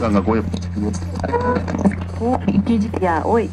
Oi. Oi.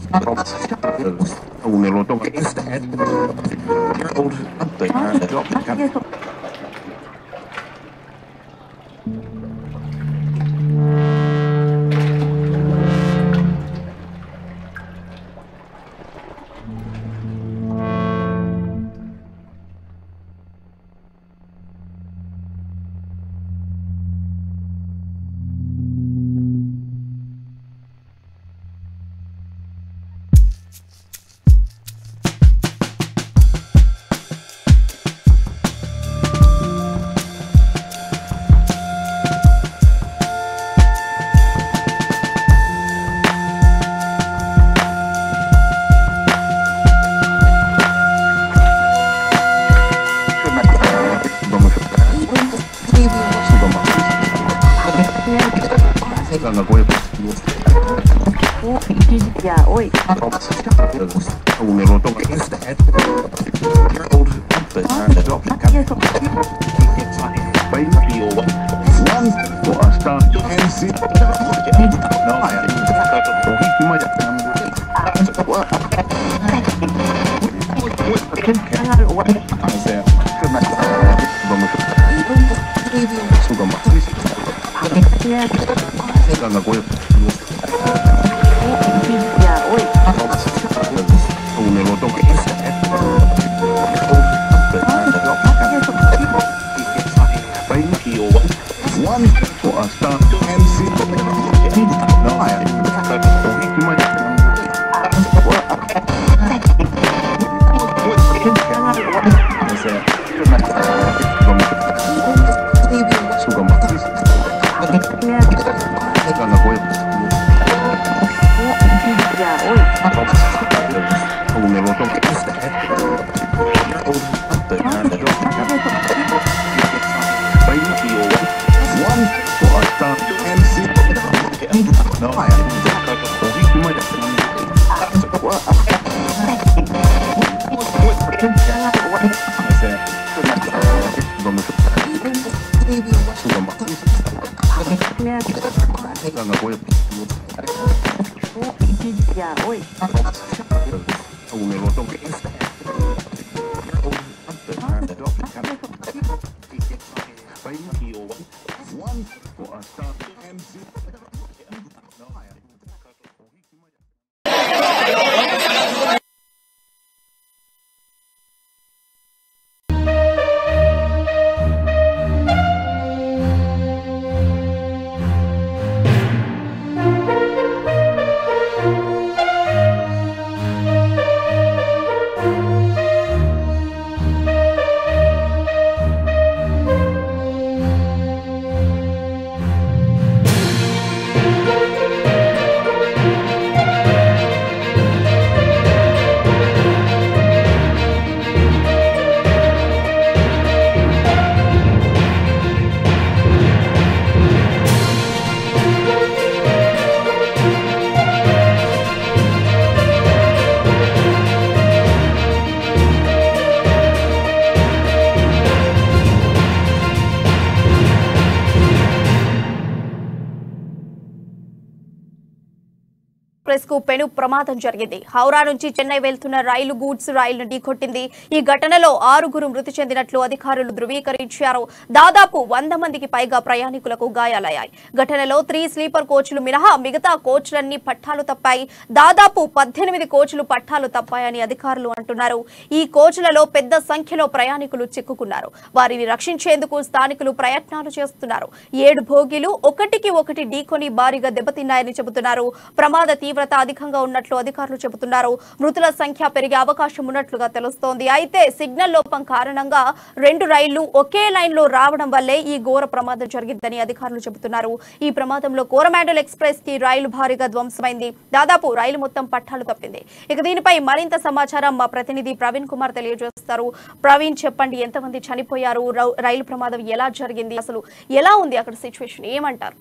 పెను ప్రమాదం జరిగింది. హౌరా నుంచి చెన్నై వెళ్తున్న రైలు గూడ్స్ రైలును ఢీకొట్టింది. ఈ ఘటనలో 6 మృతి చెందినట్లు అధికారులు ధృవీకరించారు. దాదాపు 100 మందికి పైగా ప్రయాణికులకు గాయాలయ్యాయి. ఘటనలో 3 స్లీపర్ కోచ్లు మినహా మిగతా కోచ్లన్నీ పట్టాలు తప్పాయి. దాదాపు 18 కోచ్లు పట్టాలు తప్పాయని అధికారులు అంటున్నారు. ఈ కోచ్లలో పెద్ద సంఖ్యలో ప్రయాణికులు చిక్కుకున్నారు. వారిని రక్షించేందుకు స్థానికులు ప్రయత్నాలు చేస్తున్నారు. 7 బోగీలు ఒకటికి ఒకటి ఢీకొని భారీగా దెబ్బతిన్నాయని చెబుతున్నారు. ప్రమాద తీవ్రత అధికంగా ఉన్నట్లు అధికారులు చెబుతున్నారు. మృతుల సంఖ్య పెరిగే అవకాశం ఉన్నట్లుగా తెలుస్తోంది. అయితే సిగ్నల్ లోపం కారణంగా 2 రైళ్లు ఒకే లైన్ లో రావడం వల్లే ఈ ఘోర ప్రమాదం జరిగిందని అధికారులు చెబుతున్నారు. ఈ ప్రమాదంలో కోరమాండల్ ఎక్స్ప్రెస్ కి రైలు భారీగా ధ్వంసమైంది. దాదాపు రైలు మొత్తం పట్టాలు తప్పింది. ఇక దీనిపై మరింత సమాచారం మా ప్రతినిధి ప్రవీణ్ కుమార్ తెలియజేస్తారు. ప్రవీణ్, చెప్పండి, ఎంతమంది చనిపోయారు, రైలు ప్రమాదం ఎలా జరిగింది, అసలు ఎలా ఉంది అక్కడ సిచ్యువేషన్, ఏమంటారు?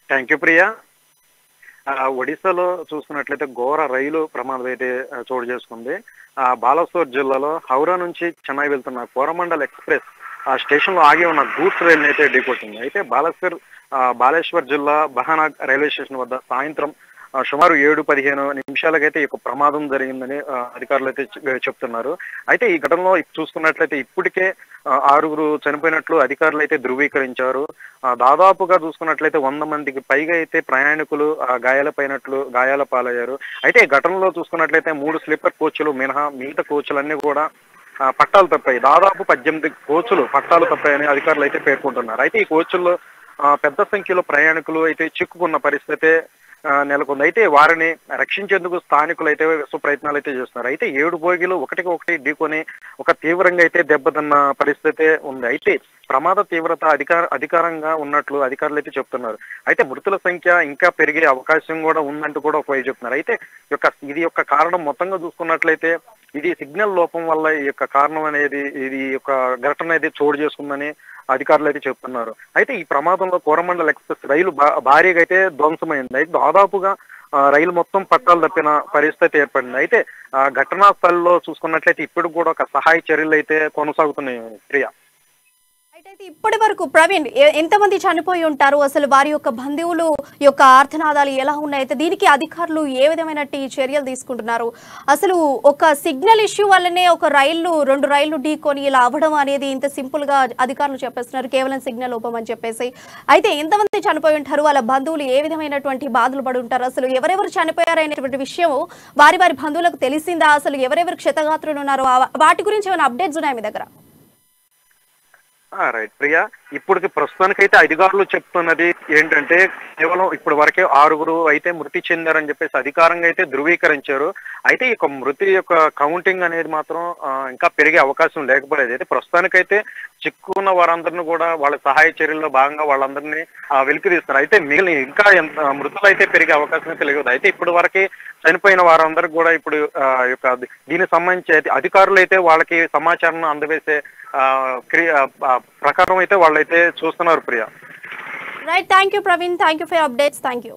Thank you Priya. ఒడిశాలో చూసుకున్నట్లయితే ఘోర రైలు ప్రమాదం అయితే చోటు చేసుకుంది. బాలసోర్ జిల్లాలో హౌరా నుంచి చెన్నై వెళ్తున్న కోరమండల్ ఎక్స్ప్రెస్ ఆ స్టేషన్ లో ఆగి ఉన్న గూడ్స్ రైలు అయితే ఢీకొట్టింది. అయితే బాలసోర్ బాలేశ్వర్ జిల్లా బహానాగ్ రైల్వే స్టేషన్ వద్ద సాయంత్రం సుమారు 7:15 ఈ యొక్క ప్రమాదం జరిగిందని అధికారులు అయితే చెప్తున్నారు. అయితే ఈ ఘటనలో చూసుకున్నట్లయితే ఇప్పటికే 6 చనిపోయినట్లు అధికారులు అయితే ధృవీకరించారు. దాదాపుగా చూసుకున్నట్లయితే 100 మందికి పైగా అయితే ప్రయాణికులు గాయాల పాలయ్యారు. అయితే ఈ ఘటనలో చూసుకున్నట్లయితే 3 స్లీపర్ కోచ్లు మినహా మిగతా కోచ్లన్నీ కూడా పట్టాలు తప్పాయి. దాదాపు 18 కోచ్లు పట్టాలు తప్పాయని అధికారులు అయితే పేర్కొంటున్నారు. అయితే ఈ కోచ్ల్లో పెద్ద సంఖ్యలో ప్రయాణికులు అయితే చిక్కుకున్న పరిస్థితి నెలకొంది. అయితే వారిని రక్షించేందుకు స్థానికులు అయితే ప్రయత్నాలు అయితే చేస్తున్నారు. అయితే 7 బోగీలు ఒకటి ఢీకొని ఒక తీవ్రంగా అయితే దెబ్బతిన్న పరిస్థితి ఉంది. అయితే ప్రమాద తీవ్రత అధికారంగా ఉన్నట్లు అధికారులు అయితే చెప్తున్నారు. అయితే మృతుల సంఖ్య ఇంకా పెరిగే అవకాశం కూడా ఉందంటూ కూడా ఒకవైపు చెప్తున్నారు. అయితే ఇది యొక్క కారణం మొత్తంగా చూసుకున్నట్లయితే ఇది సిగ్నల్ లోపం వల్ల ఈ యొక్క కారణం అనేది ఇది యొక్క ఘటన అయితే చోటు చేసుకుందని అధికారులు అయితే చెప్తున్నారు. అయితే ఈ ప్రమాదంలో కోరమండల్ ఎక్స్ప్రెస్ రైలు భారీగా అయితే ధ్వంసమైంది. అయితే దాదాపుగా రైలు మొత్తం పట్టాలు తప్పిన పరిస్థితి ఏర్పడింది. అయితే ఘటనా స్థలంలో చూసుకున్నట్లయితే ఇప్పుడు కూడా ఒక సహాయ చర్యలు అయితే కొనసాగుతున్నాయి ప్రియా. అయితే ఇప్పటి వరకు ప్రవీణ్ ఎంతమంది చనిపోయి ఉంటారు, అసలు వారి యొక్క బంధువులు యొక్క ఆర్తనాదాలు ఎలా ఉన్నాయి, అయితే దీనికి అధికారులు ఏ విధమైన చర్యలు తీసుకుంటున్నారు, అసలు ఒక సిగ్నల్ ఇష్యూ వల్లనే ఒక రెండు రైళ్లు ఢీకొని ఇలా అవ్వడం అనేది ఇంత సింపుల్ గా అధికారులు చెప్పేస్తున్నారు, కేవలం సిగ్నల్ లోపం అని చెప్పేసి. అయితే ఎంతమంది చనిపోయి ఉంటారు, వాళ్ళ బంధువులు ఏ విధమైనటువంటి బాధలు పడి ఉంటారు, అసలు ఎవరెవరు చనిపోయారనేటువంటి విషయం వారి బంధువులకు తెలిసిందా, అసలు ఎవరెవరు క్షతగాత్రులు ఉన్నారో వాటి గురించి ఏమైనా అప్డేట్స్ ఉన్నాయి మీ దగ్గర? రైట్ ప్రియా, ఇప్పటికి ప్రస్తుతానికైతే అధికారులు చెప్తున్నది ఏంటంటే కేవలం ఇప్పటి వరకే 6 అయితే మృతి చెందారని చెప్పేసి అధికారంగా అయితే ధృవీకరించారు. అయితే ఈ మృతి యొక్క కౌంటింగ్ అనేది మాత్రం ఇంకా పెరిగే అవకాశం లేకపోలేదు. అయితే ప్రస్తుతానికైతే చిక్కున్న వారందరినీ కూడా వాళ్ళ సహాయ చర్యల్లో భాగంగా వాళ్ళందరినీ వెలికి తీస్తారు. అయితే మిగిలిన ఇంకా మృతులు అయితే పెరిగే అవకాశం అయితే లేదు. అయితే ఇప్పటి వరకే చనిపోయిన వారందరికి కూడా ఇప్పుడు దీనికి సంబంధించి అధికారులు అయితే వాళ్ళకి సమాచారం అందవేసే ప్రకారం అయితే వాళ్ళైతే చూస్తున్నారు Priya. Right, thank you Praveen, thank you for updates, thank you.